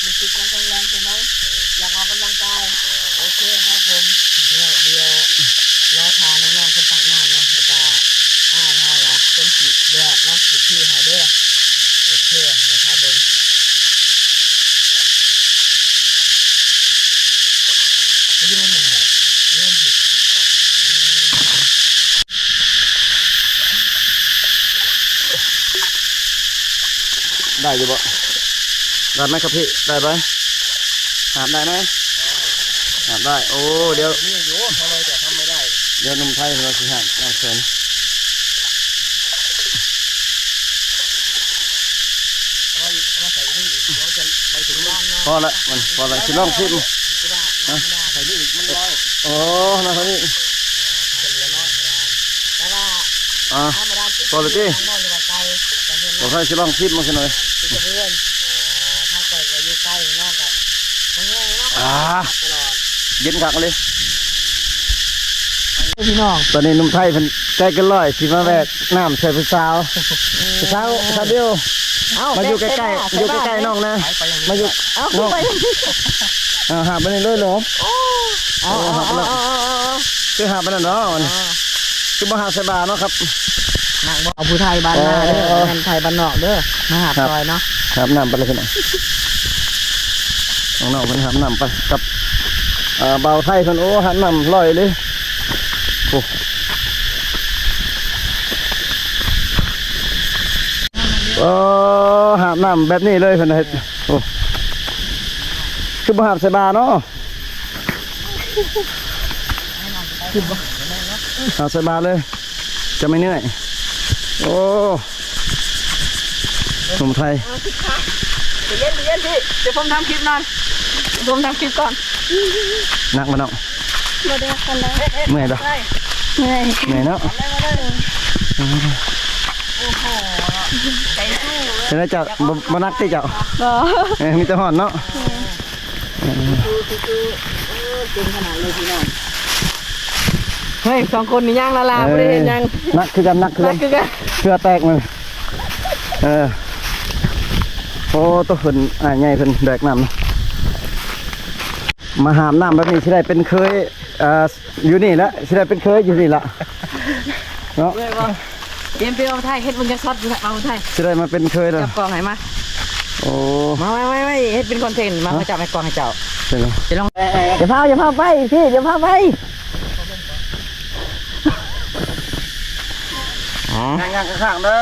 มีจิตแข็งแรงใช่ไหมอยากออกกำลังกายโอเคครับผมเดี๋ยวรอทานน้องๆคนตักน้ำเนาะแล้วก็ให้ละเป็นสีแดดเนาะสีที่หายเด้อโอเคเดี๋ยวพาเดินยืนหน่อยยืนดิได้อยู่บ่ได้ไหมครับพี่ได้ไหมหาได้ไหมหาได้โอ้เดี๋ยวนี่อยู่ทำไมแต่ทำไม่ได้เดี๋ยวนุ่มไทยเราสิหาเอาเชิญเอามาใส่นี่เดี๋ยวจะไปถึงบ้านนะพอละมันพอละสิลองชิมใส่นี่อีกมันร้อยโอ้นะคนนี้จะเหลือน้อยแต่ว่าพอละจีผมให้สิลองชิมมาสิหน่อยจะเพื่อนถ้าเกิดอยู่ใกล้นอกกับมันง่ายเนาะตลอดเย็นคักเลยพี่น้องตอนนี้นุ่มไทยเป็นใจกันลอยสิมาแวกน้ำใส่ผู้สาวเดียวมาอยู่ใกล้ๆอยู่ใกล้ๆน้องนะมาอยู่น้องหาไปเลยเหรอหาไปเลยคือหาไปนั่นเนาะคือมาหาใส่บาเนาะครับนั่งบ่เอาผู้ไทยบ้านหน้าเด้อแม่นไทยบ้านนอกเด้อมาหาซอยเนาะหาน้ำไปเลยพี่น้องน้องๆเพิ่นหาน้ำไปกับเบาไทยเพิ่นโอ้หาน้ำลอยเลยโอ้หาบน้ำแบบนี้เลยเพิ่นเฮ็ดโอ้คือบ่หาบใส่บาเนาะหาบใส่บาเลยจะไม่เหนื่อยโอ้หนุ่มไทยเย็นพี่เดี๋ยวผมทำคลิปนอนผมทำคลิปก่อนนักมาเนาะบ่ได้กันแล้วเมื่อยดอกเหนื่อยเนาะโอ้โหใจสู้เดี๋ยวจะบ่นักติเจ้ามีแต่ห่อนเนาะเก่งขนาดเลยพี่น้องเฮ้ยสองคนนี่ย่างละลาไม่ได้เห็นยังนักคือกันเกลือแตกมันโอ้ตัวเพิ่นใหญ่เพิ่นแดกน้ำมาหามน้ำแบบนี้สิได้เป็นเคยอยู่นี่ละสิได้เป็นเคยอยู่นี่ละเนาะเตรียมไปเอาไทยเฮ็ดมันจะซอดเอาไทยสิได้มาเป็นเคยเลยจับกองไหนมาโอ้ไม่เฮ็ดเป็นคอนเทนต์มาจับให้กองให้เจ้าจะลองอย่าพาไปพี่อย่าพาไปนั่งข้างๆเด้อ